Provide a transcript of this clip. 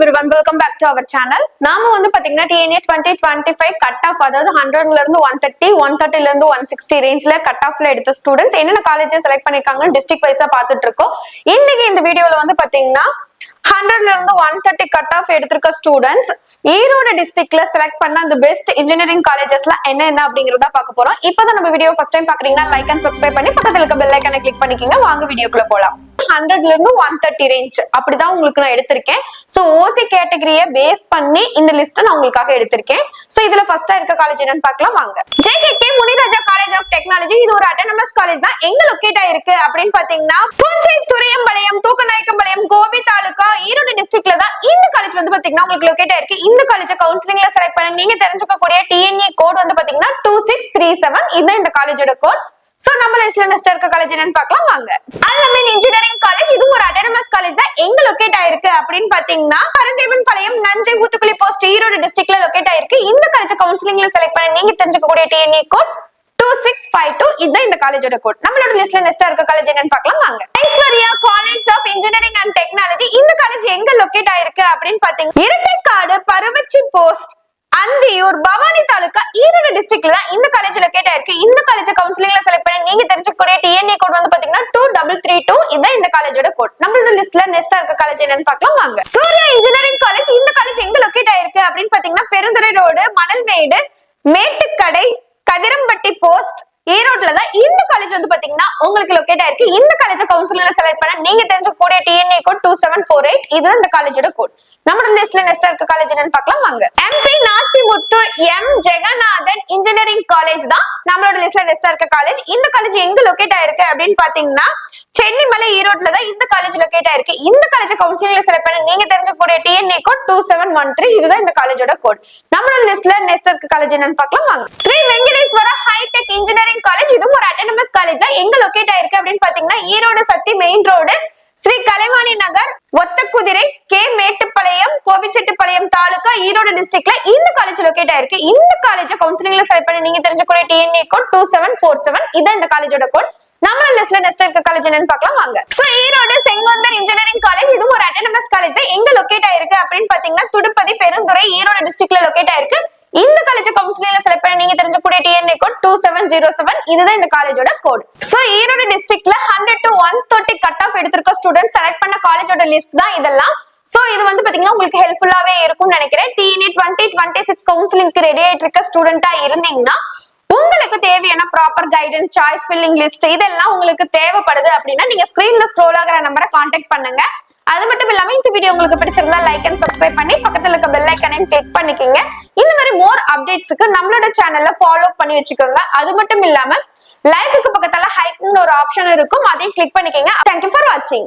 everyone, welcome back to our channel. நாம வந்து பாத்தீங்கன்னா TNA 2025 கட் ஆஃப், அதாவது 100ல இருந்து 130, 130ல இருந்து 160 ரேஞ்ச்ல கட் ஆஃப்ல எடுத்த ஸ்டூடண்ட்ஸ் என்னென்ன காலேஜஸ் செலக்ட் பண்ணிருக்காங்கன்னு டிஸ்ட்ரிக்ட் வைஸா பாத்துட்டு இருக்கோம். இன்னைக்கு இந்த வீடியோல வந்து பாத்தீங்கன்னா 100ல இருந்து 130 கட் ஆஃப் எடுத்திருக்க ஸ்டூடண்ட்ஸ் ஈரோடு டிஸ்ட்ரிக்ட்ல செலக்ட் பண்ண அந்த பெஸ்ட் இன்ஜினியரிங் காலேஜஸ்ல என்ன அப்படிங்கறத பார்க்க போறோம். இப்பதான் நம்ம வீடியோ ஃபர்ஸ்ட் டைம் பாக்குறீங்கன்னா லைக் அண்ட் சப்ஸ்கிரைப் பண்ணி பக்கத்துல இருக்க பெல் ஐகானை கிளிக் பண்ணிக்கங்க. வாங்க வீடியோக்குள்ள போலாம். 100ல இருந்து 130 ரேஞ்ச் அப்படிதான் உங்களுக்கு நான் எடுத்திருக்கேன். சோ ஓசி கேட்டகரியை பேஸ் பண்ணி இந்த லிஸ்ட் நான் உங்களுக்காக எடுத்திருக்கேன். சோ இதுல ஃபர்ஸ்டா இருக்க காலேஜ் என்னன்னு பார்க்கலாம் வாங்க. JKK Muniraja college of technology. இது ஒரு அட்டானமஸ் காலேஜ் தான். எங்க லொகேட் ஆயிருக்கு அப்படின்னு பாத்தீங்கன்னா புஞ்சை துறையம்பாளையம், தூக்கநாயக்கம்பாளையம், கோபி தாலுகா, ஈரோடு டிஸ்ட்ரிக்ட்ல தான் இந்த காலேஜ் வந்து பாத்தீங்கன்னா உங்களுக்கு லொகேட் ஆயிருக்கு. இந்த காலேஜ் கவுன்சிலிங்ல செலக்ட் பண்ண நீங்க தெரிஞ்சுக்கக்கூடிய TNA கோட் வந்து பாத்தீங்கன்னா 2637. இது இந்த காலேஜோட கோட். சோ நம்ம லிஸ்ட்ல நெக்ஸ்ட் இருக்க காலேஜ் என்னன்னு பார்க்கலாம் வாங்க. Al Ameen engineering college. இது ஒரு அட்டானமஸ் காலேஜ் தான். எங்க லொகேட் ஆயிருக்கு அப்படின்னு பாத்தீங்கன்னா பரந்தேவன் பாளையம், நஞ்சை, ஊத்துக்குளி போஸ்ட், ஈரோடு டிஸ்ட்ரிக்ட்ல லொகேட் ஆயிருக்கு. இந்த காலேஜ் கவுன்சிலிங்ல செலக்ட் பண்ண நீங்க தெரிஞ்சுக்கக்கூடிய TNA கோட் 2652. இதுதான் இந்த காலேஜோட கோட். நம்மளோட லிஸ்ட்ல நெக்ஸ்ட் இருக்க காலேஜ் என்னன்னு பார்க்கலாம் வாங்க. Aishwarya college of engineering and technology. இந்த காலேஜ் எங்க லொகேட் ஆயிருக்கு அப்படின்னு பாத்தீங்கன்னா இரட்டைக்காடு, பரவச்சி போஸ்ட், அந்தியூர், பவானி தாலுகா, ஈரோடு டிஸ்ட்ரிக்ட்ல தான் இந்த காலேஜ் லொகேட் ஆயிருக்கு. இந்த காலேஜ் கவுன்சிலிங்ல செலக்ட் பண்ணி நீங்க தெரிஞ்சுக்கக்கூடிய TNA கோட் வந்து பாத்தீங்கன்னா 2332. இதுதான் இந்த காலேஜோட கோட். நம்மளோட லிஸ்ட்ல நெக்ஸ்ட் இருக்க காலேஜ் என்னன்னு பார்க்கலாம் வாங்க. Surya engineering college. இந்த காலேஜ் எங்க லொகேட் ஆயிருக்கு அப்படின்னு பாத்தீங்கன்னா பெருந்துறை ரோடு, மணல்மேடு, மேட்டுக்கடை, கதிரம்பட்டி போஸ்ட், ஈரோட்ல தான் இந்த காலேஜ் வந்து பாத்தீங்கன்னா உங்களுக்கு லொகேட் ஆயிருக்கு. இந்த காலேஜ் கவுன்சிலிங்ல செலக்ட் பண்ண நீங்க தெரிஞ்சுக்கக்கூடிய TNA கோட் 2748. இது இந்த காலேஜோட கோட். நம்மளோட லிஸ்ட்ல நெக்ஸ்ட் இருக்க காலேஜ் என்னன்னு பார்க்கலாம் வாங்க. MP Nachimuthu M Jaganathan engineering college தான் நம்மளோட லிஸ்ட்ல நெக்ஸ்ட் இருக்க காலேஜ். இந்த காலேஜ் எங்க லொகேட் ஆயிருக்கு அப்படின்னு பாத்தீங்கன்னா சென்னிமலை, ஈரோட்ல தான் இந்த காலேஜ் லொகேட் ஆயிருக்கு. இந்த காலேஜ் கவுன்சிலிங்ல செலக்ட் பண்ண நீங்க தெரிஞ்சுக்கக்கூடிய TNA கோட் 2713. இதுதான் இந்த காலேஜோட கோட். நம்மளோட லிஸ்ட்ல நெக்ஸ்ட் இருக்க காலேஜ் என்னன்னு பார்க்கலாம் வாங்க. Sri Venkateswara hi tech engineering college. இதுவும் ஒரு அட்டானமஸ் காலேஜ் தான். எங்க லொகேட் ஆயிருக்கு அப்படின்னு பாத்தீங்கன்னா ஈரோடு சத்தி மெயின் ரோடு, ஸ்ரீ கலைவாணி நகர், ஒத்தக்குதிரை, கே மேட்டுப்பாளையம், கோபிச்செட்டிப்பாளையம் தாலுகா, ஈரோடு டிஸ்ட்ரிக்ட்ல இந்த காலேஜ் லொகேட் ஆயிருக்கு. இந்த காலேஜ் கவுன்சிலிங்ல செலக்ட் பண்ணி நீங்க தெரிஞ்சுக்கக்கூடிய TNA கோட் 2747. இதான் இந்த காலேஜோட கோட். நம்ம லிஸ்ட்ல நெக்ஸ்ட் இருக்க காலேஜ் என்னன்னு பார்க்கலாம் வாங்க. So Erode Sengunthar engineering college. இதுவும் ஒரு அட்டானமஸ் காலேஜ் தான். எங்க லொகேட் ஆயிருக்கு அப்படின்னு பாத்தீங்கன்னா துடுப்பதி, பெருந்துறை, ஈரோடு டிஸ்ட்ரிக்ட்ல லொகேட் ஆயிருக்கு. இந்த காலேஜ் கவுன்சிலிங்ல செலக்ட் பண்ணி நீங்க தெரிஞ்சுக்கக்கூடிய TNA கோட் 2707. இதுதான் இந்த காலேஜோட கோட். சோ ஈரோடு டிஸ்ட்ரிக்ட்ல 100 to 130 கட் ஆஃப் எடுத்திருக்க ஸ்டூடண்ட்ஸ் செலக்ட் பண்ண காலேஜோட லிஸ்ட் தான் இதெல்லாம். சோ இது வந்து பாத்தீங்கன்னா உங்களுக்கு ஹெல்ப்ஃபுல்லாவே இருக்கும்னு நினைக்கிறேன். TNA 2026 கவுன்சிலிங்க்கு ரெடி ஆயிட்டு இருக்க ஸ்டூடெண்டா இருந்தீங்கன்னா உங்களுக்கு தேவையான proper guidance, choice filling list இதெல்லாம் உங்களுக்கு தேவைப்படுது அப்படின்னா நீங்க ஸ்கிரீன்ல ஸ்க்ரோல் ஆகிற நம்பரை கான்டாக்ட் பண்ணுங்க. அது மட்டும் இல்லாம இந்த வீடியோ உங்களுக்கு பிடிச்சிருந்தா லைக் அண்ட் சப்ஸ்கிரைப் பண்ணி பக்கத்துல இருக்க பெல் ஐகானையும் கிளிக் பண்ணிக்கங்க. இந்த மாதிரி மோர் அப்டேட்ஸ்க்கு நம்மளோட சேனல்ல ஃபாலோ பண்ணி வச்சுக்கோங்க. அது மட்டும் இல்லாம லைக்குக்கு பக்கத்துல ஹைக்னு ஒரு ஆப்ஷன் இருக்கும், அதையும் கிளிக் பண்ணிக்கங்க. தேங்க்யூ ஃபார் வாட்சிங்.